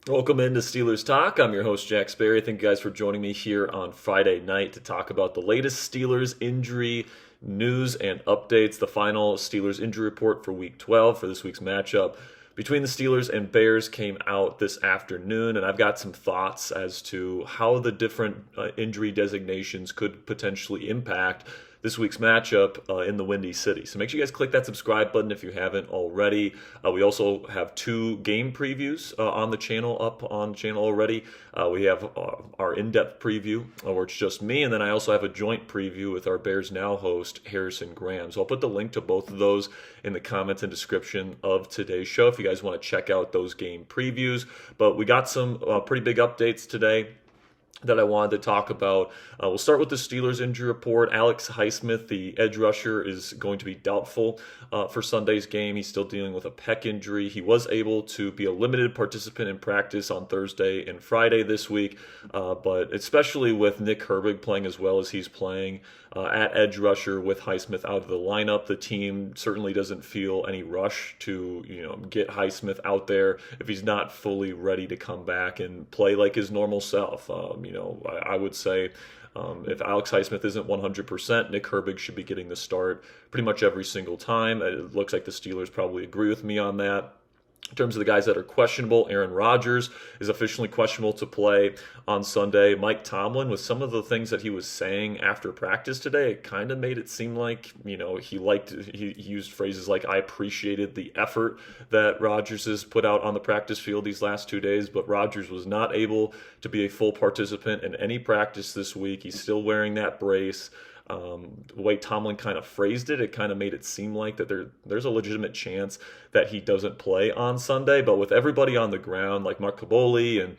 Welcome into Steelers Talk. I'm your host, Jack Sperry. Thank you guys for joining me here on Friday night to talk about the latest Steelers injury news and updates. The final Steelers injury report for Week 12 for this week's matchup between the Steelers and Bears came out this afternoon, and I've got some thoughts as to how the different injury designations could potentially impact this week's matchup in the Windy City. So make sure you guys click that subscribe button if you haven't already. We also have two game previews on the channel, up on the channel already. We have our in-depth preview, where it's just me, and then I also have a joint preview with our Bears Now host, Harrison Graham. So I'll put the link to both of those in the comments and description of today's show if you guys want to check out those game previews. But we got some pretty big updates today that I wanted to talk about. We'll start with the Steelers injury report. Alex Highsmith, the edge rusher, is going to be doubtful for Sunday's game. He's still dealing with a pec injury. He was able to be a limited participant in practice on Thursday and Friday this week, but especially with Nick Herbig playing as well as he's playing at edge rusher with Highsmith out of the lineup, the team certainly doesn't feel any rush to get Highsmith out there if he's not fully ready to come back and play like his normal self. I would say if Alex Highsmith isn't 100%, Nick Herbig should be getting the start pretty much every single time. It looks like the Steelers probably agree with me on that. In terms of the guys that are questionable, Aaron Rodgers is officially questionable to play on Sunday. Mike Tomlin, with some of the things that he was saying after practice today, it kind of made it seem like, he used phrases like, I appreciated the effort that Rodgers has put out on the practice field these last 2 days, but Rodgers was not able to be a full participant in any practice this week. He's still wearing that brace. The way Tomlin kind of phrased it, it kind of made it seem like that there's a legitimate chance that he doesn't play on Sunday. But with everybody on the ground, like Mark Caboli and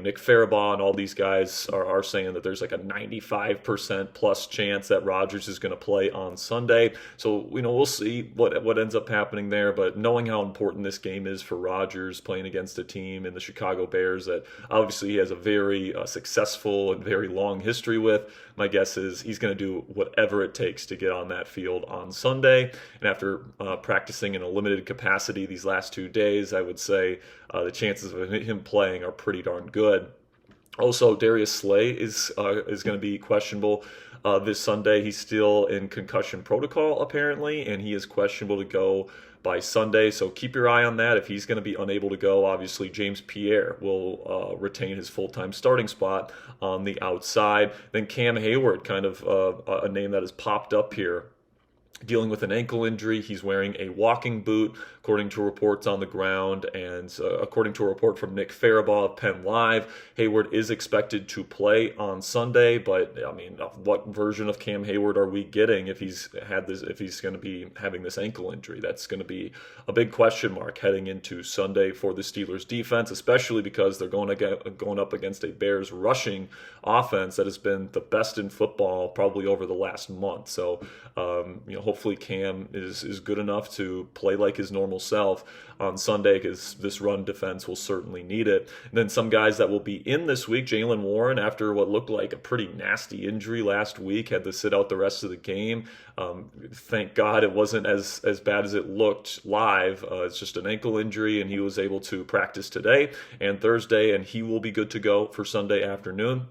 Nick Farabaugh and all these guys are saying that there's like a 95% plus chance that Rodgers is going to play on Sunday. So we'll see what ends up happening there. But knowing how important this game is for Rodgers playing against a team in the Chicago Bears that obviously he has a very successful and very long history with, my guess is he's going to do whatever it takes to get on that field on Sunday. And after practicing in a limited capacity these last 2 days, I would say the chances of him playing are pretty darn good. Also, Darius Slay is going to be questionable this Sunday. He's still in concussion protocol, apparently, and he is questionable to go by Sunday. So keep your eye on that. If he's going to be unable to go, obviously James Pierre will retain his full-time starting spot on the outside. Then Cam Heyward, kind of a name that has popped up here, dealing with an ankle injury. He's wearing a walking boot, according to reports on the ground, and according to a report from Nick Farabaugh of Penn Live, Heyward is expected to play on Sunday. But I mean, what version of Cam Heyward are we getting if he's going to be having this ankle injury? That's going to be a big question mark heading into Sunday for the Steelers defense, especially because they're going up against a Bears rushing offense that has been the best in football probably over the last month. So hopefully Cam is good enough to play like his normal self on Sunday, because this run defense will certainly need it. And then some guys that will be in this week, Jaylen Warren, after what looked like a pretty nasty injury last week, had to sit out the rest of the game. Thank God it wasn't as bad as it looked live. It's just an ankle injury, and he was able to practice today and Thursday, and he will be good to go for Sunday afternoon.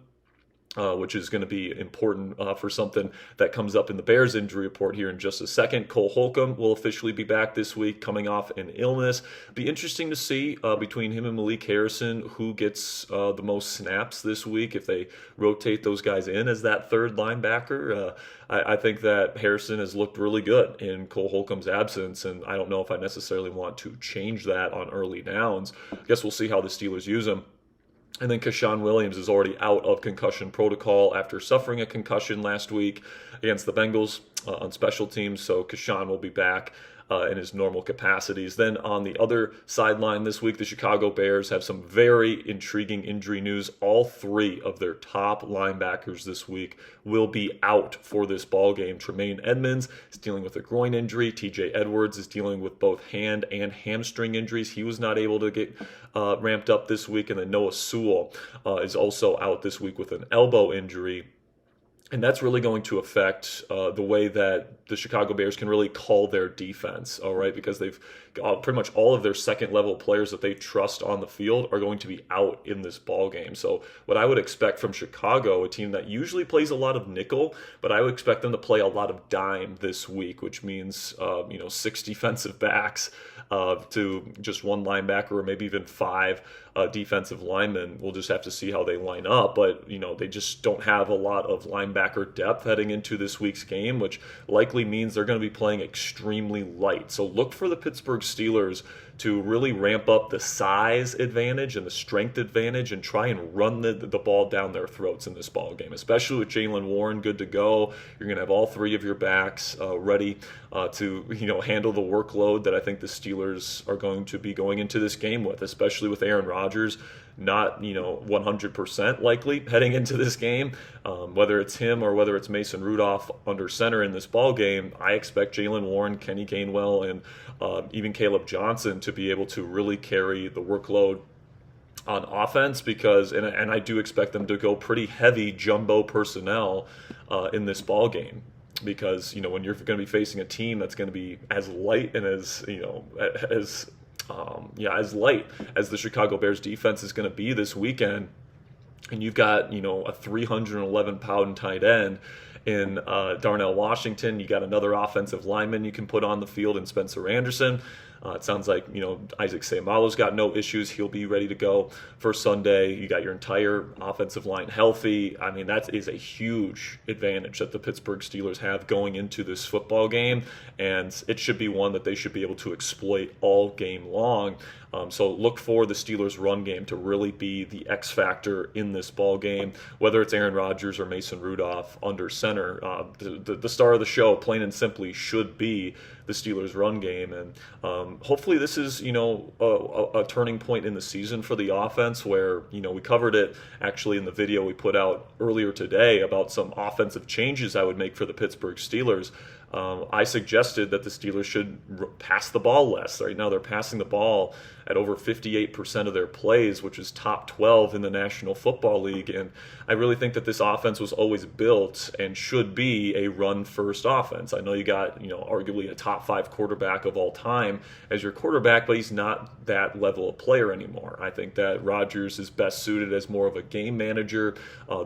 Which is going to be important for something that comes up in the Bears injury report here in just a second. Cole Holcomb will officially be back this week, coming off an illness. Be interesting to see between him and Malik Harrison who gets the most snaps this week, if they rotate those guys in as that third linebacker. I think that Harrison has looked really good in Cole Holcomb's absence, and I don't know if I necessarily want to change that on early downs. I guess we'll see how the Steelers use him. And then Keshawn Williams is already out of concussion protocol after suffering a concussion last week against the Bengals on special teams. So Keshawn will be back in his normal capacities. Then on the other sideline this week, the Chicago Bears have some very intriguing injury news. All three of their top linebackers this week will be out for this ball game. Tremaine Edmunds is dealing with a groin injury. TJ Edwards is dealing with both hand and hamstring injuries. He was not able to get ramped up this week. And then Noah Sewell is also out this week with an elbow injury. And that's really going to affect the way that the Chicago Bears can really call their defense, all right? Because they've pretty much all of their second level players that they trust on the field are going to be out in this ball game. So what I would expect from Chicago, a team that usually plays a lot of nickel, but I would expect them to play a lot of dime this week, which means 6 defensive backs to just one linebacker, or maybe even 5 defensive linemen. We'll just have to see how they line up, but they just don't have a lot of linebacker depth heading into this week's game, which likely means they're going to be playing extremely light. So look for the Pittsburgh Steelers to really ramp up the size advantage and the strength advantage and try and run the ball down their throats in this ball game, especially with Jaylen Warren good to go. You're going to have all 3 of your backs ready to handle the workload that I think the Steelers are going to be going into this game with, especially with Aaron Rodgers not 100% likely heading into this game. Whether it's him or whether it's Mason Rudolph under center in this ball game, I expect Jaylen Warren, Kenny Gainwell, and even Caleb Johnson to be able to really carry the workload on offense, because and I do expect them to go pretty heavy jumbo personnel in this ball game, because when you're going to be facing a team that's going to be as light and as as light as the Chicago Bears defense is going to be this weekend, and you've got a 311-pound tight end in Darnell Washington. You got another offensive lineman you can put on the field in Spencer Anderson. It sounds like Isaac Seumalo's got no issues. He'll be ready to go for Sunday. You got your entire offensive line healthy. I mean, that is a huge advantage that the Pittsburgh Steelers have going into this football game, and it should be one that they should be able to exploit all game long. So look for the Steelers' run game to really be the X factor in this ball game, whether it's Aaron Rodgers or Mason Rudolph under center. The star of the show, plain and simply, should be the Steelers' run game. And hopefully this is, a turning point in the season for the offense, where, we covered it actually in the video we put out earlier today about some offensive changes I would make for the Pittsburgh Steelers. I suggested that the Steelers should pass the ball less. Right now they're passing the ball at over 58% of their plays, which is top 12 in the National Football League. And I really think that this offense was always built and should be a run-first offense. I know you got, arguably a top 5 quarterback of all time as your quarterback, but he's not that level of player anymore. I think that Rodgers is best suited as more of a game manager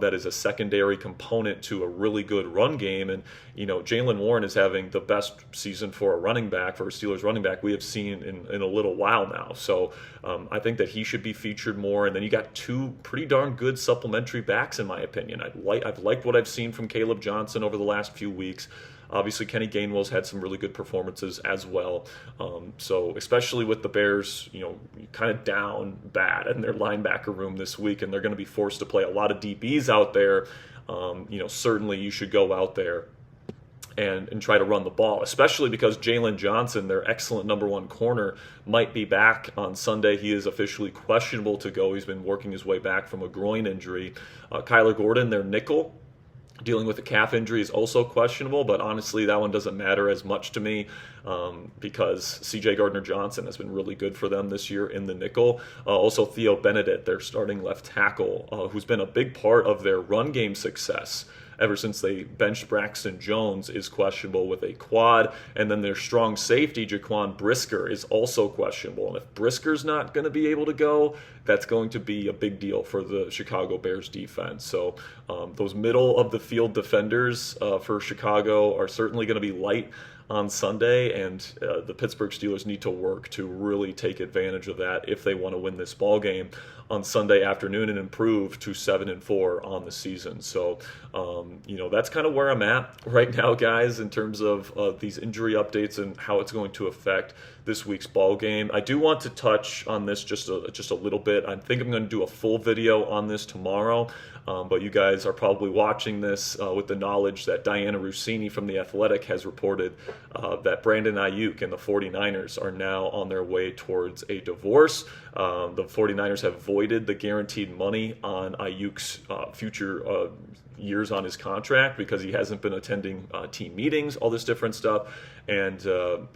that is a secondary component to a really good run game. And, Jaylen Warren is having the best season for a running back, for a Steelers running back, we have seen in a little while now. So I think that he should be featured more. And then you got 2 pretty darn good supplementary backs, in my opinion. I've liked what I've seen from Caleb Johnson over the last few weeks. Obviously, Kenny Gainwell's had some really good performances as well. So especially with the Bears, kind of down bad in their linebacker room this week, and they're going to be forced to play a lot of DBs out there. Certainly you should go out there and try to run the ball, especially because Jaylen Johnson, their excellent number 1 corner, might be back on Sunday. He is officially questionable to go. He's been working his way back from a groin injury. Kyler Gordon, their nickel, dealing with a calf injury, is also questionable, but honestly, that one doesn't matter as much to me because C.J. Gardner-Johnson has been really good for them this year in the nickel. Also, Theo Benedict, their starting left tackle, who's been a big part of their run game success ever since they benched Braxton Jones, is questionable with a quad. And then their strong safety, Jaquan Brisker, is also questionable. And if Brisker's not going to be able to go, that's going to be a big deal for the Chicago Bears defense. So those middle of the field defenders for Chicago are certainly going to be light on Sunday, and the Pittsburgh Steelers need to work to really take advantage of that if they want to win this ball game on Sunday afternoon and improve to 7-4 on the season. So, that's kind of where I'm at right now, guys, in terms of these injury updates and how it's going to affect this week's ball game. I do want to touch on this just a little bit. I think I'm going to do a full video on this tomorrow, but you guys are probably watching this with the knowledge that Diana Rossini from The Athletic has reported that Brandon Aiyuk and the 49ers are now on their way towards a divorce. The 49ers have voided the guaranteed money on Aiyuk's future years on his contract because he hasn't been attending team meetings, all this different stuff. And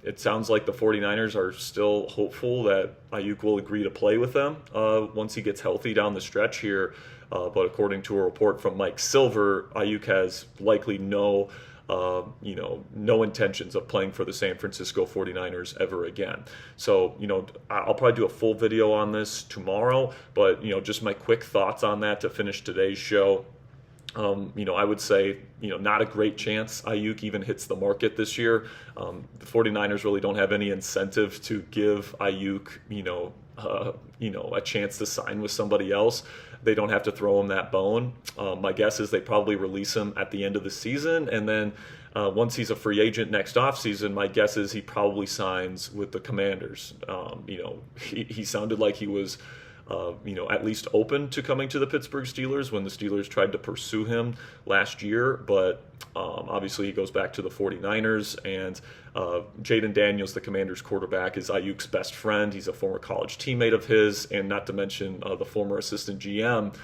it sounds like the 49ers are still hopeful that Aiyuk will agree to play with them once he gets healthy down the stretch here. But according to a report from Mike Silver, Aiyuk has likely no no intentions of playing for the San Francisco 49ers ever again. So, I'll probably do a full video on this tomorrow, but, just my quick thoughts on that to finish today's show. I would say, not a great chance Aiyuk even hits the market this year. The 49ers really don't have any incentive to give Aiyuk, a chance to sign with somebody else. They don't have to throw him that bone. My guess is they probably release him at the end of the season, and then once he's a free agent next offseason, my guess is he probably signs with the Commanders. He sounded like he was at least open to coming to the Pittsburgh Steelers when the Steelers tried to pursue him last year, but obviously he goes back to the 49ers, and Jaylen Daniels, the Commanders quarterback, is Aiyuk's best friend. He's a former college teammate of his, and not to mention the former assistant GM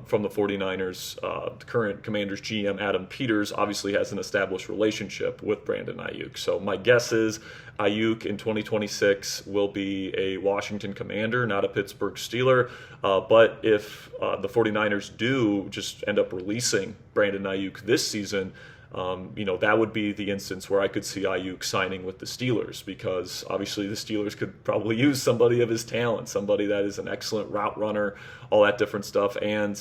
from the 49ers, the current Commanders GM, Adam Peters, obviously has an established relationship with Brandon Aiyuk. So my guess is Aiyuk in 2026 will be a Washington Commander, not a Pittsburgh Steeler. But if the 49ers do just end up releasing Brandon Aiyuk this season, that would be the instance where I could see Aiyuk signing with the Steelers, because obviously the Steelers could probably use somebody of his talent, somebody that is an excellent route runner, all that different stuff, and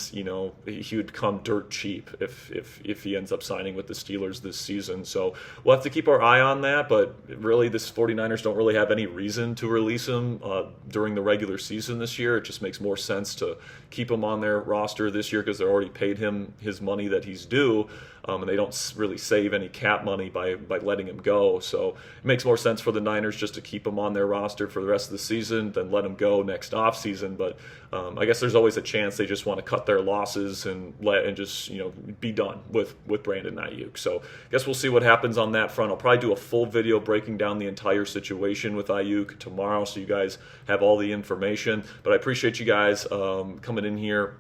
he would come dirt cheap if he ends up signing with the Steelers this season. So we'll have to keep our eye on that, but really this 49ers don't really have any reason to release him during the regular season this year. It just makes more sense to keep him on their roster this year because they already paid him his money that he's due. And they don't really save any cap money by letting him go. So it makes more sense for the Niners just to keep him on their roster for the rest of the season than let him go next offseason. But I guess there's always a chance they just want to cut their losses and just be done with Brandon Aiyuk. So I guess we'll see what happens on that front. I'll probably do a full video breaking down the entire situation with Aiyuk tomorrow, so you guys have all the information. But I appreciate you guys coming in here,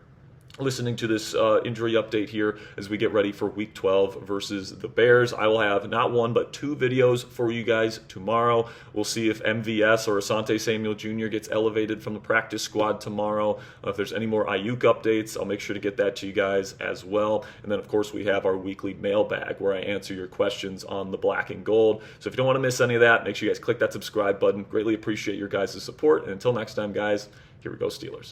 listening to this injury update here as we get ready for Week 12 versus the Bears. I will have not one but two videos for you guys tomorrow. We'll see if MVS or Asante Samuel Jr. gets elevated from the practice squad tomorrow. If there's any more Aiyuk updates, I'll make sure to get that to you guys as well. And then, of course, we have our weekly mailbag where I answer your questions on the black and gold. So if you don't want to miss any of that, make sure you guys click that subscribe button. Greatly appreciate your guys' support. And until next time, guys, here we go, Steelers.